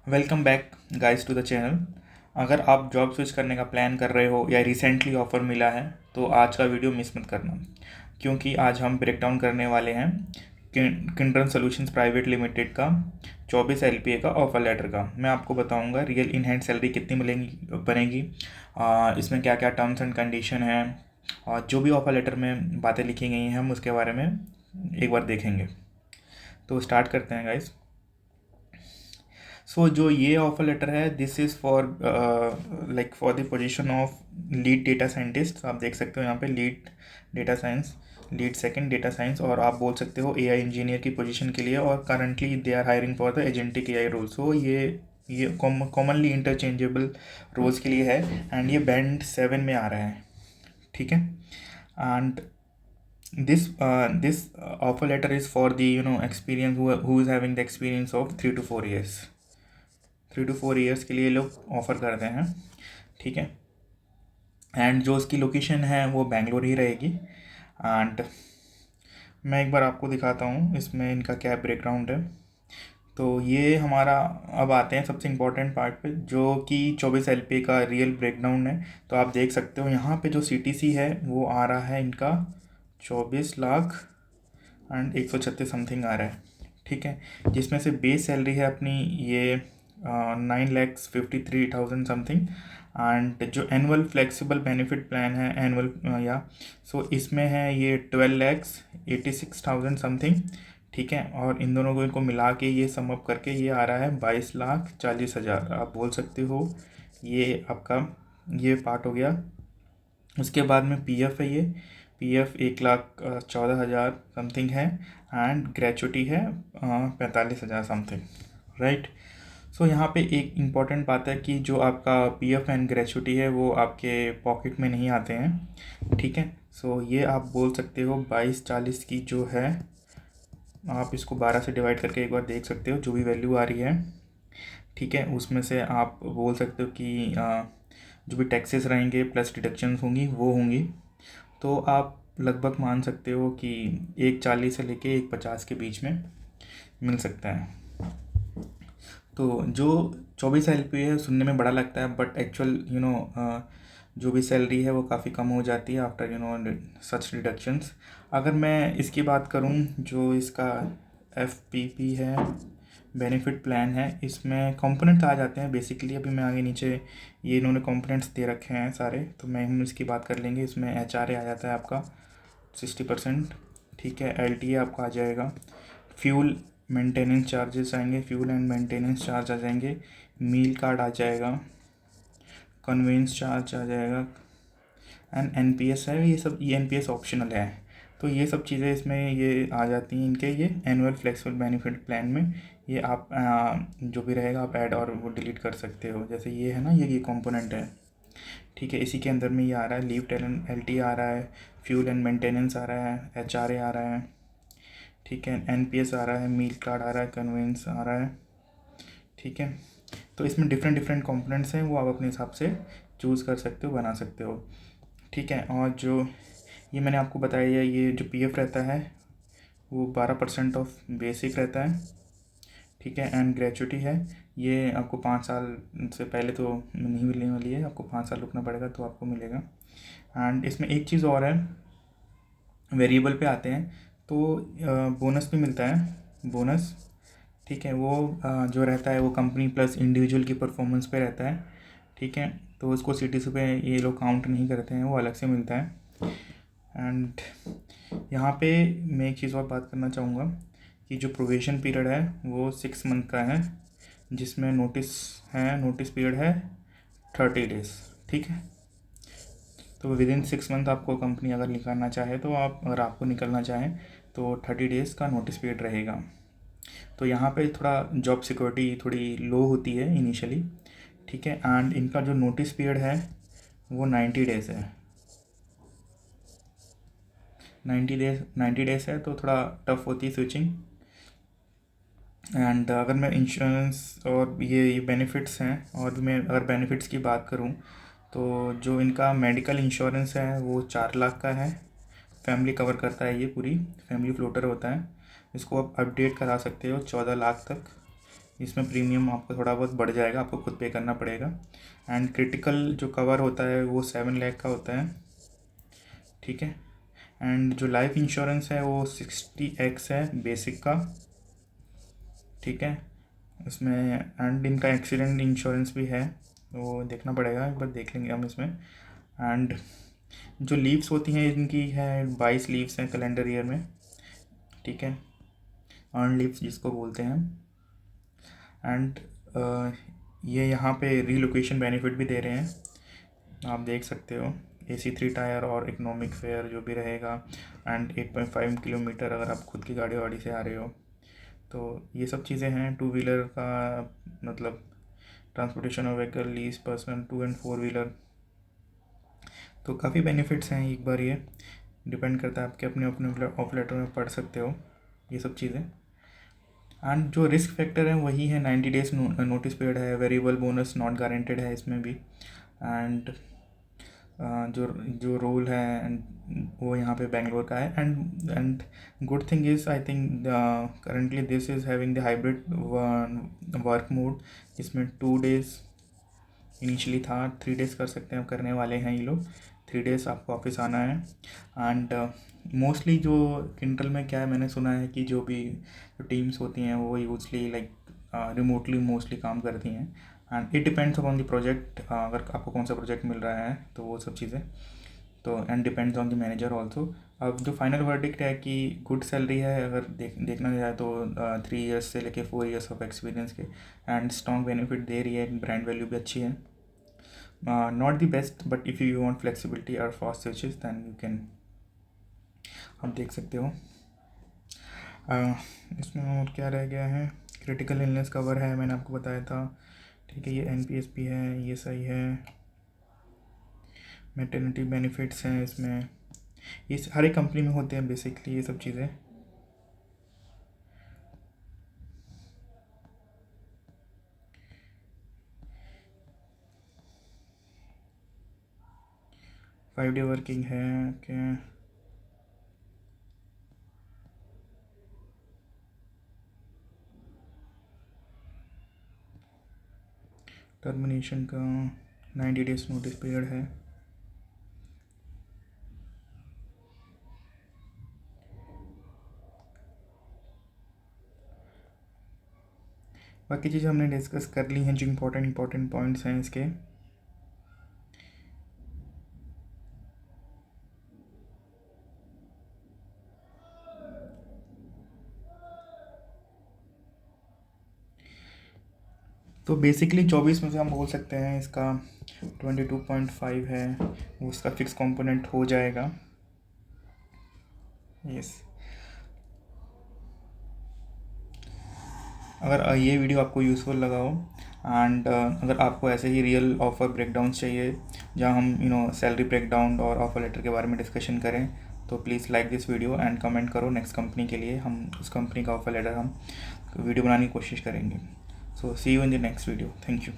Welcome back guys to the channel. अगर आप job switch करने का प्लान कर रहे हो या रिसेंटली ऑफ़र मिला है तो आज का वीडियो मिस मत करना, क्योंकि आज हम ब्रेक डाउन करने वाले हैं किंडरन सॉल्यूशंस प्राइवेट लिमिटेड का 24 LPA का ऑफ़र लेटर का। मैं आपको बताऊंगा रियल इन हैंड सैलरी कितनी मिलेंगी बनेगी, इसमें क्या क्या टर्म्स एंड कंडीशन है, और जो भी ऑफ़र लेटर में बातें लिखी गई हैं हम उसके बारे में एक बार देखेंगे। तो स्टार्ट करते हैं गाइस। सो जो ये ऑफर लेटर है this is for like for the position of lead data scientist. आप देख सकते हो यहाँ पे lead data science, lead second data science, और आप बोल सकते हो AI इंजीनियर की पोजीशन के लिए, और currently they are hiring for the agentic AI role. So ये कॉमनली इंटरचेंजेबल रोल्स के लिए है, एंड ये बैंड 7 में आ रहा है। ठीक है, and this offer letter is for the experience who is having the experience of 3 to 4 years। 3 to 4 years के लिए लोग ऑफ़र करते हैं। ठीक है, एंड जो उसकी लोकेशन है वो बेंगलोर ही रहेगी। एंड मैं एक बार आपको दिखाता हूँ इसमें इनका क्या बैकग्राउंड है। तो ये हमारा, अब आते हैं सबसे इम्पोर्टेंट पार्ट पे जो कि 24 LPA का रियल ब्रेकडाउन है। तो आप देख सकते हो यहाँ पे जो CTC है वो आ रहा है इनका 24 लाख एंड 136 समथिंग आ रहा है। ठीक है, जिसमें से बेस सैलरी है अपनी ये 9,53,000 समथिंग, एंड जो एनुअल फ्लेक्सिबल बेनिफिट प्लान है एनुअल या सो इसमें है ये 12,86,000 समथिंग। ठीक है, और इन दोनों को इनको मिला के ये सम अप करके ये आ रहा है 22,40,000। आप बोल सकते हो ये आपका ये पार्ट हो गया। उसके बाद में PF है, ये PF 1,14,000 समथिंग है, एंड ग्रेचुटी है 45,000 समथिंग। राइट, सो यहाँ पे एक इम्पॉर्टेंट बात है कि जो आपका PF एंड ग्रेचुटी है वो आपके पॉकेट में नहीं आते हैं। ठीक है, सो ये आप बोल सकते हो 22,40 की जो है, आप इसको 12 से डिवाइड करके एक बार देख सकते हो जो भी वैल्यू आ रही है। ठीक है, उसमें से आप बोल सकते हो कि जो भी टैक्सेस रहेंगे प्लस डिडक्शंस होंगी वो होंगी, तो आप लगभग मान सकते हो कि 1,40 से लेके 1,50 के बीच में मिल सकता है। तो जो 24 LPA है सुनने में बड़ा लगता है, बट एक्चुअल जो भी सैलरी है वो काफ़ी कम हो जाती है आफ्टर सच डिडक्शंस। अगर मैं इसकी बात करूँ, जो इसका FPP है बेनिफिट प्लान है, इसमें कंपोनेंट्स आ जाते हैं बेसिकली। अभी मैं आगे नीचे ये इन्होंने कंपोनेंट्स दे रखे हैं सारे, तो मैं हम इसकी बात कर लेंगे। इसमें HRA आ जाता है आपका 60%। ठीक है, LTA आपका आ जाएगा, फ्यूल मेंटेनेंस चार्जेस आएंगे, फ्यूल एंड मेंटेनेंस चार्ज आ जाएंगे, मील कार्ड आ जाएगा, कन्वेंस चार्ज आ जाएगा, एंड NPS है। ये सब ये NPS ऑप्शनल है, तो ये सब चीज़ें इसमें ये आ जाती हैं इनके ये एनुअल फ्लेक्सिबल बेनिफिट प्लान में। ये आप जो भी रहेगा आप ऐड और वो डिलीट कर सकते हो। जैसे ये है ना, ये कंपोनेंट है। ठीक है, इसी के अंदर में ये आ रहा है लीव टैलेंट LT आ रहा है, फ्यूल एंड मेंटेनेंस आ रहा है, HRA आ रहा है। ठीक है, NPS आ रहा है, मील कार्ड आ रहा है, कन्वेंस आ रहा है। ठीक है, तो इसमें डिफरेंट डिफरेंट कंपोनेंट्स हैं, वो आप अपने हिसाब से चूज़ कर सकते हो, बना सकते हो। ठीक है, और जो ये मैंने आपको बताया, ये जो PF रहता है वो 12% ऑफ बेसिक रहता है। ठीक है, एंड ग्रेचुटी है, ये आपको 5 साल से पहले तो नहीं मिलने वाली है, आपको 5 साल रुकना पड़ेगा तो आपको मिलेगा। एंड इसमें एक चीज़ और है, वेरिएबल पे आते हैं तो बोनस भी मिलता है, बोनस। ठीक है, वो जो रहता है वो कंपनी प्लस इंडिविजुअल की परफॉर्मेंस पे रहता है। ठीक है, तो उसको CTC पे ये लोग काउंट नहीं करते हैं, वो अलग से मिलता है। एंड यहाँ पे मैं एक चीज़ और बात करना चाहूँगा कि जो प्रोबेशन पीरियड है वो 6 मंथ का है, जिसमें नोटिस पीरियड है 30 डेज़। ठीक है, तो विद इन 6 मंथ आपको कंपनी अगर निकालना चाहे तो आप, अगर आपको निकलना चाहें तो 30 डेज़ का नोटिस पीरियड रहेगा। तो यहाँ पे थोड़ा जॉब सिक्योरिटी थोड़ी लो होती है इनिशियली। ठीक है, एंड इनका जो नोटिस पीरियड है वो 90 डेज़ है। 90 डेज़ है, तो थोड़ा टफ होती है स्विचिंग। एंड अगर मैं इंश्योरेंस और ये बेनिफिट्स हैं, और भी मैं अगर बेनिफिट्स की बात करूँ तो जो इनका मेडिकल इंश्योरेंस है वो 4 लाख का है, फैमिली कवर करता है, ये पूरी फैमिली फ्लोटर होता है। इसको आप अपडेट करा सकते हो 14 लाख तक। इसमें प्रीमियम आपका थोड़ा बहुत बढ़ जाएगा, आपको खुद पे करना पड़ेगा। एंड क्रिटिकल जो कवर होता है वो 7 लाख का होता है, ठीक है। एंड जो लाइफ इंश्योरेंस है वो 60x है बेसिक का, ठीक है। इसमें एंड इनका एक्सीडेंट इंश्योरेंस भी है, वो देखना पड़ेगा, एक बार देख लेंगे हम इसमें। एंड जो लीव्स होती हैं इनकी है 22 लीव्स हैं कैलेंडर ईयर में, ठीक है, अर्न लीव्स जिसको बोलते हैं। एंड ये यहाँ पे रीलोकेशन बेनिफिट भी दे रहे हैं, आप देख सकते हो। AC3 टायर और इकोनॉमिक फेयर जो भी रहेगा, एंड 8.5 किलोमीटर अगर आप खुद की गाड़ी वाड़ी से आ रहे हो, तो ये सब चीज़ें हैं। 2 व्हीलर का मतलब transportation of vehicle, lease personal 2 and 4 wheeler, तो काफ़ी बेनिफिट्स हैं। एक बार ये डिपेंड करता है, आपके अपने अपने ऑफ लेटर में पढ़ सकते हो ये सब चीज़ें। एंड जो रिस्क फैक्टर है वही है 90 डेज नोटिस पीरियड है, वेरिएबल बोनस नॉट गारंटेड है इसमें भी। एंड जो जो रोल है एंड वो यहाँ पे बेंगलोर का है। And good thing is I think currently this is having the hybrid work mode, इसमें 2 डेज़ इनिशियली था, 3 डेज़ कर सकते हैं, करने वाले हैं ये लोग। 3 डेज़ आपको ऑफिस आना है। एंड मोस्टली जो किंटल में क्या है, मैंने सुना है कि जो भी जो टीम्स होती हैं वो यूजली लाइक रिमोटली मोस्टली काम करती हैं। And it depends upon the project, अगर आपको कौन सा प्रोजेक्ट मिल रहा है तो वो सब चीज़ें, तो and depends on the manager also. अब जो फाइनल वर्डिक्ट है कि गुड सैलरी है, अगर देखना जाए तो 3 ईयर्स से लेके 4 ईयर्स ऑफ एक्सपीरियंस के, एंड स्ट्रॉन्ग बेनिफिट दे रही है, ब्रांड वैल्यू भी अच्छी है। Not the best, but if you want flexibility और fast switches than you can, आप देख सकते हो। इसमें और क्या रह गया है, क्रिटिकल इलनेस कवर है, मैंने आपको बताया था, ठीक है। ये NPSP है, ये सही है। मैटरनिटी बेनिफिट्स हैं इसमें, ये हर एक कंपनी में होते हैं बेसिकली ये सब चीज़ें। फाइव डे वर्किंग है, क्या टर्मिनेशन का 90 डेज नोटिस पीरियड है। बाकी चीज़ें हमने डिस्कस कर ली हैं, जो इम्पोर्टेंट पॉइंट्स हैं इसके। तो बेसिकली 24 में से हम बोल सकते हैं इसका 22.5 है, वो उसका फिक्स कंपोनेंट हो जाएगा। यस, अगर ये वीडियो आपको यूज़फुल लगा हो, एंड अगर आपको ऐसे ही रियल ऑफ़र ब्रेकडाउन चाहिए जहाँ हम सैलरी ब्रेकडाउन और ऑफ़र लेटर के बारे में डिस्कशन करें, तो please like this video and comment करो नेक्स्ट कंपनी के लिए, हम उस कंपनी का ऑफ़र लेटर हम वीडियो बनाने की कोशिश करेंगे। So see you in the next video, thank you.